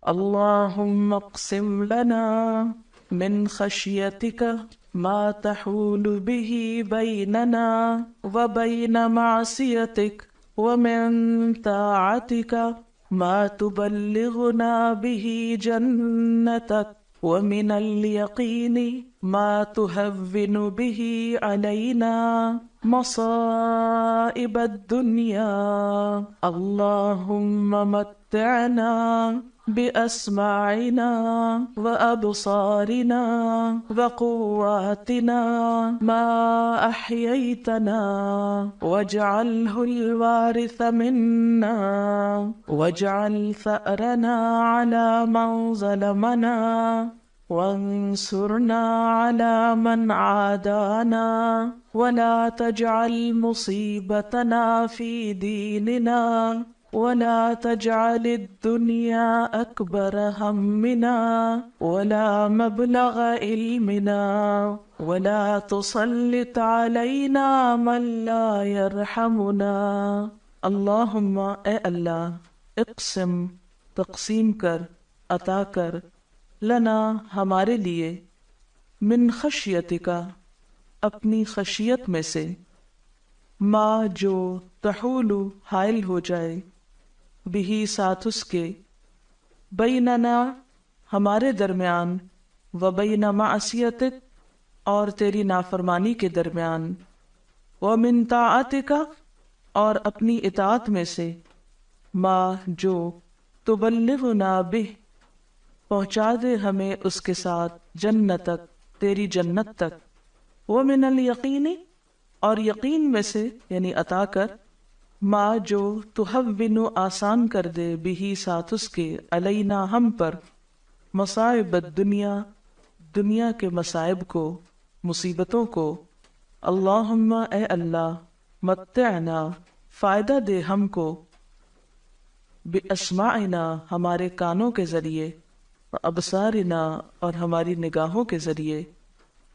اللهم اقسم لنا من خشيتك ما تحول به بيننا وبين معصيتك ومن طاعتك ما تبلغنا به جنتك ومن اليقين ما تهون به علينا مصائب الدنيا اللهم متعنا بأسماعنا وأبصارنا وقواتنا ما أحييتنا واجعله الوارث منا واجعل ثأرنا على من ظلمنا وانصرنا على من عادانا ولا تجعل مصيبتنا في ديننا ولا تجعل الدنيا أكبر همنا ولا مبلغ علمنا ولا تسلط علينا من لا يرحمنا اللہم اے اللہ اقسم تقسیم کر عطا کر لنا ہمارے لیے من خشیتک اپنی خشیت میں سے ما جو تحول حائل ہو جائے بھی ساتھ اس کے بیننا ہمارے درمیان و بین معصیتک اور تیری نافرمانی کے درمیان ومن طاعتک اور اپنی اطاعت میں سے ما جو تبلغنا بہ پہنچا دے ہمیں اس کے ساتھ جنتک تیری جنت تک ومن الیقین اور یقین میں سے یعنی عطا کر ما جو تہون آسان کر دے بھی ساتھ اس کے علینا ہم پر مصائب الدنیا دنیا کے مصائب کو مصیبتوں کو اللہم اے اللہ متعنا فائدہ دے ہم کو باسماعنا ہمارے کانوں کے ذریعے ابصارنا اور ہماری نگاہوں کے ذریعے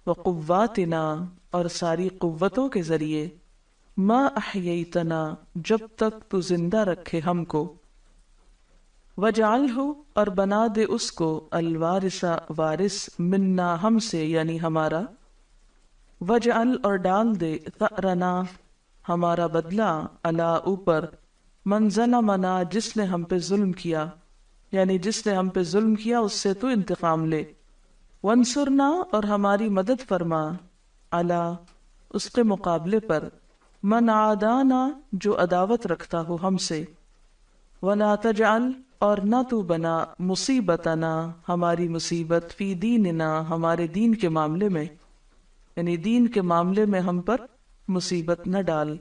وقواتنا اور ساری قوتوں کے ذریعے ما احییتنا جب تک تو زندہ رکھے ہم کو وجعلہ اور بنا دے اس کو الوارث وارث منا ہم سے یعنی ہمارا وجعل اور ڈال دے ثأرنا ہمارا بدلہ علی اوپر من ظلمنا جس نے ہم پہ ظلم کیا یعنی جس نے ہم پہ ظلم کیا اس سے تو انتقام لے وانصرنا اور ہماری مدد فرما علی اس کے مقابلے پر من عادانا جو عداوت رکھتا ہو ہم سے ولا تجعل اور نہ تو بنا مصیبتنا ہماری مصیبت فی دیننا ہمارے دین کے معاملے میں یعنی دین کے معاملے میں ہم پر مصیبت نہ ڈال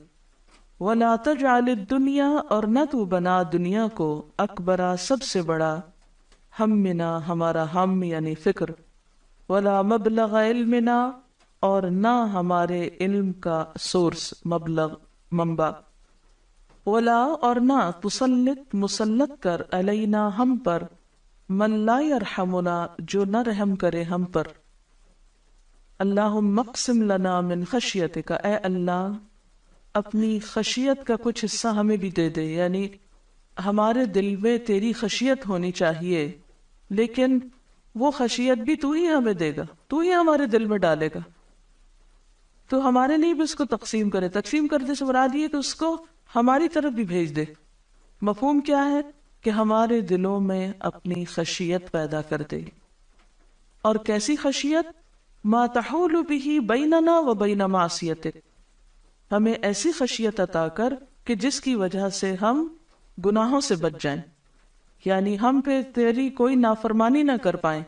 ولا تجعل الدنیا اور نہ تو بنا دنیا کو اکبرا سب سے بڑا ہمنا ہمارا ہم یعنی فکر ولا مبلغ علمنا اور نہ ہمارے علم کا سورس مبلغ منبع ولا اور نہ تسلط مسلط کر علینا ہم پر من لا یرحمنا جو نہ رحم کرے ہم پر اللہم اقسم لنا من خشیتک اے اللہ اپنی خشیت کا کچھ حصہ ہمیں بھی دے دے یعنی ہمارے دل میں تیری خشیت ہونی چاہیے لیکن وہ خشیت بھی تو ہی ہمیں دے گا تو ہی ہمارے دل میں ڈالے گا تو ہمارے لیے بھی اس کو تقسیم کرے تقسیم کرنے سے مراد یہ کہ اس کو ہماری طرف بھی بھیج دے مفہوم کیا ہے کہ ہمارے دلوں میں اپنی خشیت پیدا کر دے اور کیسی خشیت ما تحول به بیننا و بین معصیتک ہمیں ایسی خشیت عطا کر کہ جس کی وجہ سے ہم گناہوں سے بچ جائیں یعنی ہم پہ تیری کوئی نافرمانی نہ کر پائیں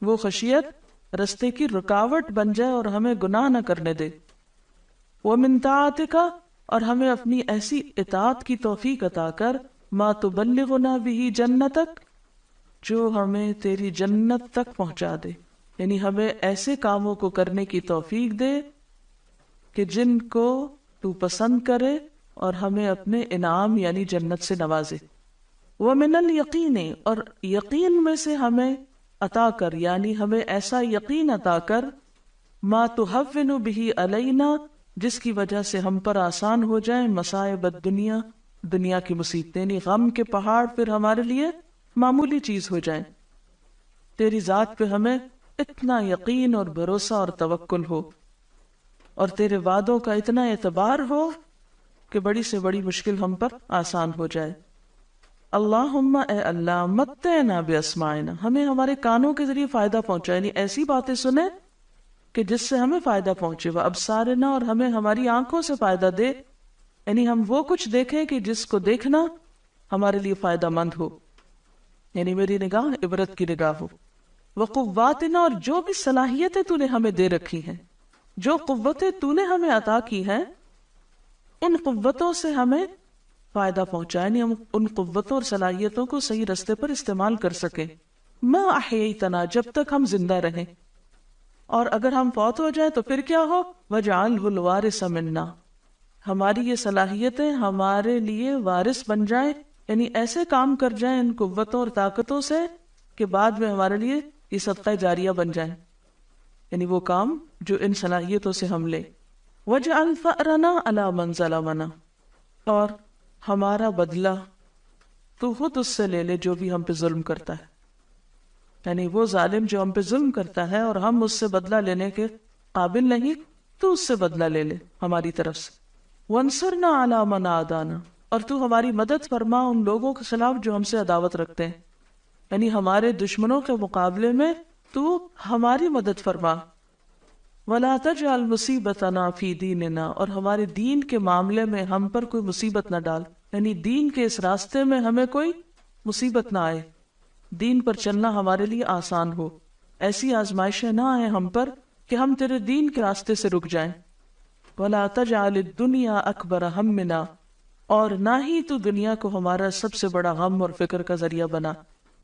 وہ خشیت رستے کی رکاوٹ بن جائے اور ہمیں گناہ نہ کرنے دے ومن طاعتک اور ہمیں اپنی ایسی اطاعت کی توفیق عطا کر ما تبلغنا به جنتک جو ہمیں تیری جنت تک پہنچا دے یعنی ہمیں ایسے کاموں کو کرنے کی توفیق دے کہ جن کو تو پسند کرے اور ہمیں اپنے انعام یعنی جنت سے نوازے ومن الیقین اور یقین میں سے ہمیں عطا کر یعنی ہمیں ایسا یقین عطا کر ما تہون به علینا جس کی وجہ سے ہم پر آسان ہو جائیں مصائب الدنیا دنیا کی مصیبتیں یعنی غم کے پہاڑ پھر ہمارے لیے معمولی چیز ہو جائیں، تیری ذات پہ ہمیں اتنا یقین اور بھروسہ اور توکل ہو، اور تیرے وعدوں کا اتنا اعتبار ہو کہ بڑی سے بڑی مشکل ہم پر آسان ہو جائے۔ اللہم اے اللہ متعنا باسماعنا، ہمیں ہمارے کانوں کے ذریعے فائدہ پہنچائے، یعنی ایسی باتیں سنیں کہ جس سے ہمیں فائدہ پہنچے، وابصارنا، اور ہمیں ہماری آنکھوں سے فائدہ دے، یعنی ہم وہ کچھ دیکھیں کہ جس کو دیکھنا ہمارے لیے فائدہ مند ہو، یعنی میری نگاہ عبرت کی نگاہ ہو۔ وقواتنا، اور جو بھی صلاحیتیں تو نے ہمیں دے رکھی ہیں، جو قوتیں تو نے ہمیں عطا کی ہیں، ان قوتوں سے ہمیں فائدہ پہنچائے، یعنی ہم ان قوتوں اور صلاحیتوں کو صحیح رستے پر استعمال کر سکیں۔ ما احییتنا، جب تک ہم زندہ رہیں، اور اگر ہم فوت ہو جائیں تو پھر کیا ہو؟ وجعلہ الوارث منا، ہماری یہ صلاحیتیں ہمارے لیے وارث بن جائیں، یعنی ایسے کام کر جائیں ان قوتوں اور طاقتوں سے کہ بعد میں ہمارے لیے یہ صدقہ جاریہ بن جائیں، یعنی وہ کام جو ان صلاحیتوں سے ہم لیں۔ وجعل ثأرنا علی من ظلمنا، اور ہمارا بدلہ تو خود اس سے لے لے جو بھی ہم پہ ظلم کرتا ہے، یعنی وہ ظالم جو ہم پہ ظلم کرتا ہے اور ہم اس سے بدلہ لینے کے قابل نہیں، تو اس سے بدلہ لے لے ہماری طرف سے۔ وانصرنا علی من عادانا، اور تو ہماری مدد فرما ان لوگوں کے خلاف جو ہم سے عداوت رکھتے ہیں، یعنی ہمارے دشمنوں کے مقابلے میں تو ہماری مدد فرما۔ ولا تجعل مصیبتنا فی دیننا، اور ہمارے دین کے معاملے میں ہم پر کوئی مصیبت نہ ڈال، یعنی دین کے اس راستے میں ہمیں کوئی مصیبت نہ آئے، دین پر چلنا ہمارے لیے آسان ہو، ایسی آزمائشیں نہ آئیں ہم پر کہ ہم تیرے دین کے راستے سے رک جائیں۔ ولا تجعل الدنیا اکبر ہمنا، اور نہ ہی تو دنیا کو ہمارا سب سے بڑا غم اور فکر کا ذریعہ بنا،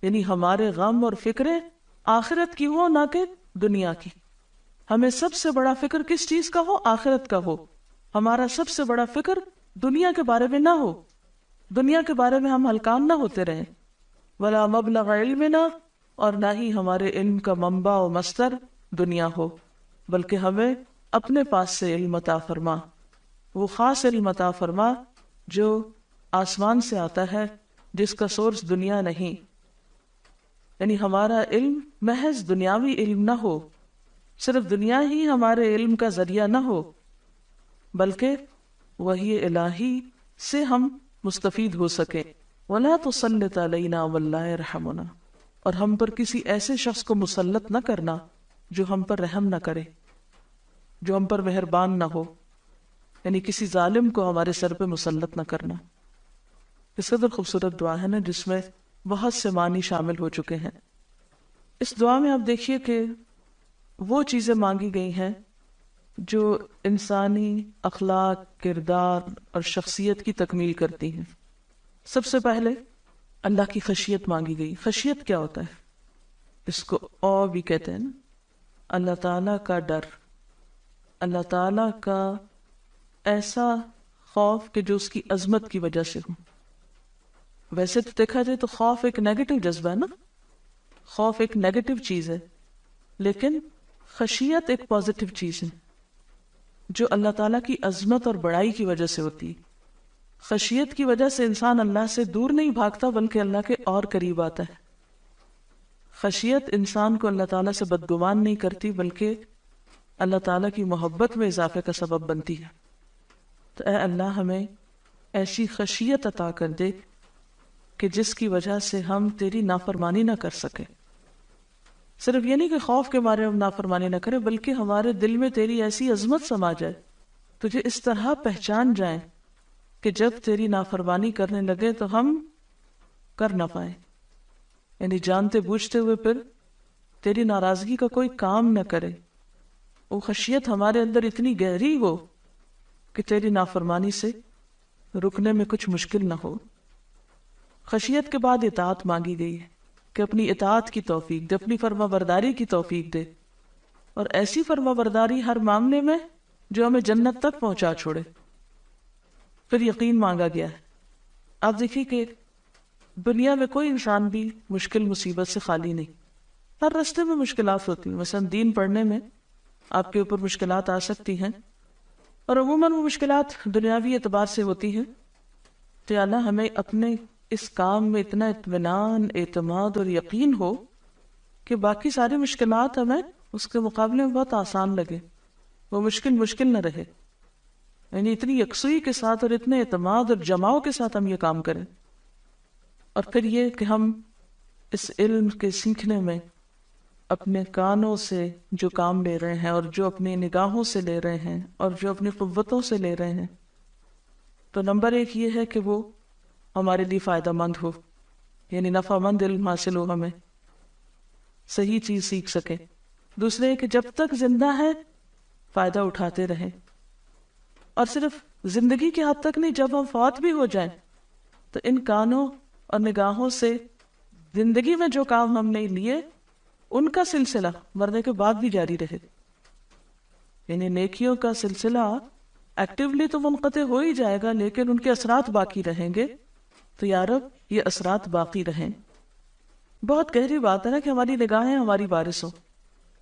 یعنی ہمارے غم اور فکریں آخرت کی ہو نہ کہ دنیا کی۔ ہمیں سب سے بڑا فکر کس چیز کا ہو؟ آخرت کا ہو، ہمارا سب سے بڑا فکر دنیا کے بارے میں نہ ہو، دنیا کے بارے میں ہم ہلکان نہ ہوتے رہیں۔ ولا مبلغ علمنا، اور نہ ہی ہمارے علم کا منبع و مصدر دنیا ہو، بلکہ ہمیں اپنے پاس سے علم عطا فرما، وہ خاص علم عطا فرما جو آسمان سے آتا ہے، جس کا سورس دنیا نہیں، یعنی ہمارا علم محض دنیاوی علم نہ ہو، صرف دنیا ہی ہمارے علم کا ذریعہ نہ ہو، بلکہ وحی الہی سے ہم مستفید ہو سکیں۔ وَلَا تُسَلِّطْ عَلَيْنَا مَن لَّا يَرْحَمُنَا، اور ہم پر کسی ایسے شخص کو مسلط نہ کرنا جو ہم پر رحم نہ کرے، جو ہم پر مہربان نہ ہو، یعنی کسی ظالم کو ہمارے سر پہ مسلط نہ کرنا۔ اس قدر خوبصورت دعا ہے نا، جس میں بہت سے معنی شامل ہو چکے ہیں۔ اس دعا میں آپ دیکھیے کہ وہ چیزیں مانگی گئی ہیں جو انسانی اخلاق، کردار اور شخصیت کی تکمیل کرتی ہیں۔ سب سے پہلے اللہ کی خشیت مانگی گئی۔ خشیت کیا ہوتا ہے؟ اس کو او بھی کہتے ہیں نا، اللہ تعالیٰ کا ڈر، اللہ تعالیٰ کا ایسا خوف کہ جو اس کی عظمت کی وجہ سے ہو۔ ویسے تو دیکھا جائے تو خوف ایک نیگیٹو جذبہ ہے نا، خوف ایک نیگیٹو چیز ہے، لیکن خشیت ایک پازیٹیو چیز ہے جو اللہ تعالیٰ کی عظمت اور بڑائی کی وجہ سے ہوتی ہے۔ خشیت کی وجہ سے انسان اللہ سے دور نہیں بھاگتا بلکہ اللہ کے اور قریب آتا ہے۔ خشیت انسان کو اللہ تعالیٰ سے بدگمان نہیں کرتی بلکہ اللہ تعالیٰ کی محبت میں اضافے کا سبب بنتی ہے۔ تو اے اللہ ہمیں ایسی خشیت عطا کر دے کہ جس کی وجہ سے ہم تیری نافرمانی نہ کر سکیں۔ صرف یہ نہیں کہ خوف کے مارے ہم نافرمانی نہ کریں، بلکہ ہمارے دل میں تیری ایسی عظمت سما جائے، تجھے اس طرح پہچان جائیں کہ جب تیری نافرمانی کرنے لگے تو ہم کر نہ پائیں، یعنی جانتے بوجھتے ہوئے پھر تیری ناراضگی کا کوئی کام نہ کرے۔ وہ خشیت ہمارے اندر اتنی گہری ہو کہ تیری نافرمانی سے رکنے میں کچھ مشکل نہ ہو۔ خشیت کے بعد اطاعت مانگی گئی ہے کہ اپنی اطاعت کی توفیق دے، اپنی فرما برداری کی توفیق دے، اور ایسی فرما برداری ہر معاملے میں جو ہمیں جنت تک پہنچا چھوڑے۔ پھر یقین مانگا گیا ہے۔ آپ دیکھیے کہ دنیا میں کوئی انسان بھی مشکل مصیبت سے خالی نہیں، ہر راستے میں مشکلات ہوتی ہیں۔ مثلا دین پڑھنے میں آپ کے اوپر مشکلات آ سکتی ہیں، اور عموماً وہ مشکلات دنیاوی اعتبار سے ہوتی ہیں۔ تو اللہ ہمیں اپنے اس کام میں اتنا اطمینان، اعتماد اور یقین ہو کہ باقی ساری مشکلات ہمیں اس کے مقابلے میں بہت آسان لگے، وہ مشکل نہ رہے. یعنی اتنی یکسوئی کے ساتھ اور اتنے اعتماد اور جماؤ کے ساتھ ہم یہ کام کریں. اور پھر یہ کہ ہم اس علم کے سیکھنے میں اپنے کانوں سے جو کام لے رہے ہیں اور جو اپنی نگاہوں سے لے رہے ہیں اور جو اپنی قوتوں سے لے رہے ہیں، تو نمبر ایک یہ ہے کہ وہ ہمارے لیے فائدہ مند ہو، یعنی نفع مند علم حاصل ہو، ہمیں صحیح چیز سیکھ سکے. دوسرے کہ جب تک زندہ ہے فائدہ اٹھاتے رہیں، اور صرف زندگی کے حد تک نہیں، جب ہم فوت بھی ہو جائیں تو ان کانوں اور نگاہوں سے زندگی میں جو کام ہم نے لیے ان کا سلسلہ مرنے کے بعد بھی جاری رہے. یعنی نیکیوں کا سلسلہ ایکٹیولی تو منقطع ہو ہی جائے گا، لیکن ان کے اثرات باقی رہیں گے. تو یا رب یہ اثرات باقی رہیں. بہت گہری بات ہے نا کہ ہماری نگاہیں ہماری وارث ہوں.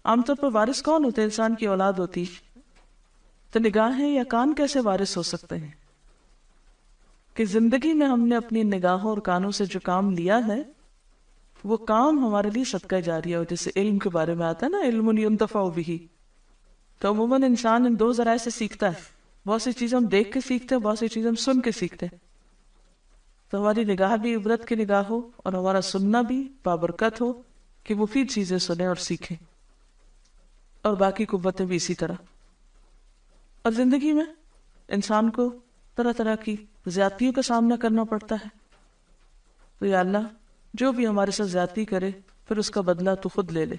عام طور پر وارث کون ہوتے ہیں؟ انسان کی اولاد ہوتی. تو نگاہیں یا کان کیسے وارث ہو سکتے ہیں؟ کہ زندگی میں ہم نے اپنی نگاہوں اور کانوں سے جو کام لیا ہے وہ کام ہمارے لیے صدقہ جاریہ ہو. جیسے علم کے بارے میں آتا ہے نا، علم ينتفع به. تو عموماً انسان ان دو ذرائع سے سیکھتا ہے. بہت سی چیزیں ہم دیکھ کے سیکھتے ہیں، بہت سی چیزیں ہم سن کے سیکھتے ہیں. تو ہماری نگاہ بھی عبرت کی نگاہ ہو اور ہمارا سننا بھی بابرکت ہو کہ مفید چیزیں سنیں اور سیکھیں، اور باقی قوتیں بھی اسی طرح. اور زندگی میں انسان کو طرح طرح کی زیادتیوں کا سامنا کرنا پڑتا ہے. تو یا اللہ جو بھی ہمارے ساتھ زیادتی کرے پھر اس کا بدلہ تو خود لے لے،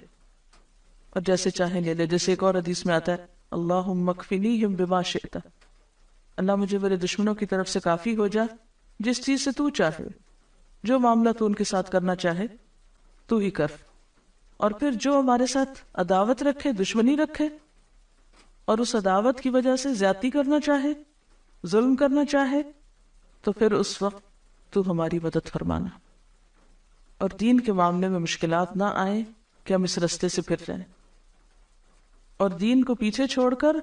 اور جیسے چاہے لے لے. جیسے ایک اور حدیث میں آتا ہے، اللہم اکفنیہم بما شئت، اللہ مجھے میرے دشمنوں کی طرف سے کافی ہو جا جس چیز سے تو چاہے. جو معاملہ تو ان کے ساتھ کرنا چاہے تو ہی کر. اور پھر جو ہمارے ساتھ عداوت رکھے، دشمنی رکھے، اور اس عداوت کی وجہ سے زیادتی کرنا چاہے، ظلم کرنا چاہے، تو پھر اس وقت تو ہماری مدد فرمانا. اور دین کے معاملے میں مشکلات نہ آئیں کہ ہم اس رستے سے پھر جائیں، اور دین کو پیچھے چھوڑ کر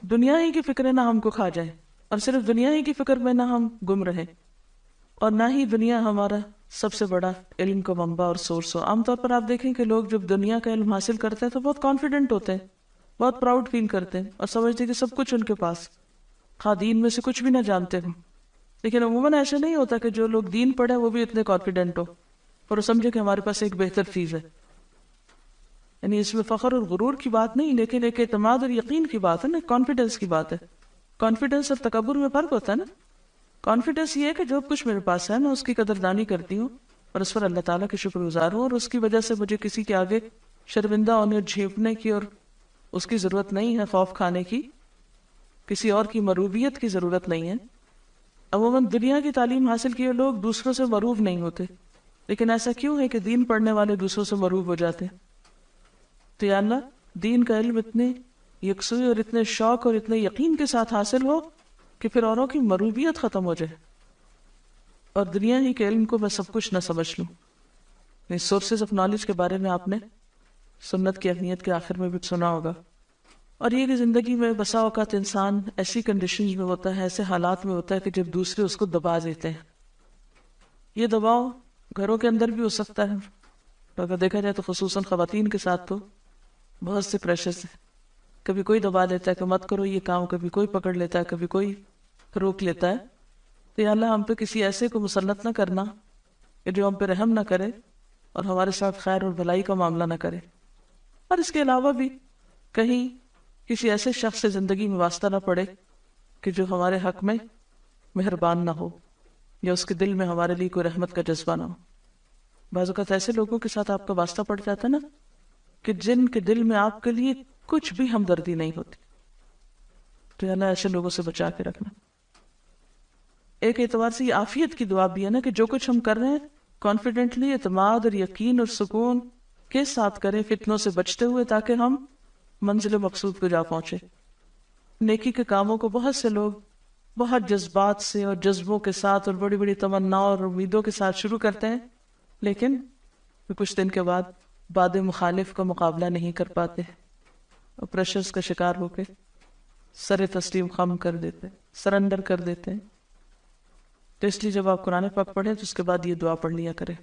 دنیا ہی کی فکریں نہ ہم کو کھا جائیں، اور صرف دنیا ہی کی فکر میں نہ ہم گم رہیں، اور نہ ہی دنیا ہمارا سب سے بڑا علم کا منبع اور سورس ہو. عام طور پر آپ دیکھیں کہ لوگ جب دنیا کا علم حاصل کرتے ہیں تو بہت کانفیڈنٹ ہوتے ہیں، بہت پراؤڈ فیل کرتے ہیں، اور سمجھتے ہیں کہ سب کچھ ان کے پاس، خواہ دین میں سے کچھ بھی نہ جانتے ہوں. لیکن عموماً ایسا نہیں ہوتا کہ جو لوگ دین پڑھے وہ بھی اتنے کانفیڈنٹ ہو اور وہ سمجھے کہ ہمارے پاس ایک بہتر چیز ہے. یعنی اس میں فخر اور غرور کی بات نہیں، لیکن ایک اعتماد اور یقین کی بات ہے نا، کانفیڈنس کی بات ہے. کانفیڈنس اور تکبر میں فرق ہوتا ہے نا. کانفیڈنس یہ ہے کہ جو کچھ میرے پاس ہے میں اس کی قدردانی کرتی ہوں اور اس پر اللہ تعالیٰ کے شکر گزار ہوں، اور اس کی وجہ سے مجھے کسی کے آگے شرمندہ ہونے، جھیپنے کی اور اس کی ضرورت نہیں ہے، خوف کھانے کی، کسی اور کی مروبیت کی ضرورت نہیں ہے. عموماً دنیا کی تعلیم حاصل کیے لوگ دوسروں سے مروب نہیں ہوتے، لیکن ایسا کیوں ہے کہ دین پڑھنے والے دوسروں سے مروب ہو جاتے ہیں؟ تو یا اللہ دین کا علم اتنے یکسوئی اور اتنے شوق اور اتنے یقین کے ساتھ حاصل ہو کہ پھر اوروں کی مروبیت ختم ہو جائے اور دنیا ہی کے علم کو میں سب کچھ نہ سمجھ لوں. سورسز آف نالج کے بارے میں آپ نے سنت کی اہمیت کے آخر میں بھی سنا ہوگا. اور یہ کہ زندگی میں بسا اوقات انسان ایسی کنڈیشنز میں ہوتا ہے، ایسے حالات میں ہوتا ہے کہ جب دوسرے اس کو دبا دیتے ہیں. یہ دباؤ گھروں کے اندر بھی ہو سکتا ہے، اگر دیکھا جائے تو خصوصاً خواتین کے ساتھ تو بہت سے پریشرز ہیں. کبھی کوئی دبا دیتا ہے کہ مت کرو یہ کام، کبھی کوئی پکڑ لیتا ہے، کبھی کوئی روک لیتا ہے. تو یا اللہ ہم پہ کسی ایسے کو مسلط نہ کرنا کہ جو ہم پہ رحم نہ کرے اور ہمارے ساتھ خیر اور بھلائی کا معاملہ نہ کرے. اور اس کے علاوہ بھی کہیں کسی ایسے شخص سے زندگی میں واسطہ نہ پڑے کہ جو ہمارے حق میں مہربان نہ ہو یا اس کے دل میں ہمارے لیے کوئی رحمت کا جذبہ نہ ہو. بعض اوقات ایسے لوگوں کے ساتھ آپ کا واسطہ پڑ جاتا ہے نا کہ جن کے دل میں آپ کے لیے کچھ بھی ہمدردی نہیں ہوتی. تو یا اللہ ایسے لوگوں سے بچا کے رکھنا. ایک اعتبار سے یہ عافیت کی دعا بھی ہے نا کہ جو کچھ ہم کر رہے ہیں کانفیڈنٹلی، اعتماد اور یقین اور سکون کے ساتھ کریں، فتنوں سے بچتے ہوئے، تاکہ ہم منزل مقصود کو جا پہنچے. نیکی کے کاموں کو بہت سے لوگ بہت جذبات سے اور جذبوں کے ساتھ اور بڑی بڑی تمنا اور امیدوں کے ساتھ شروع کرتے ہیں، لیکن کچھ دن کے بعد باد مخالف کا مقابلہ نہیں کر پاتے اور پریشرز کا شکار ہو کے سر تسلیم خم کر دیتے، سرنڈر کر دیتے ہیں. تو اس لیے جب آپ قرآن پاک پڑھیں تو اس کے بعد یہ دعا پڑھ لیا کریں.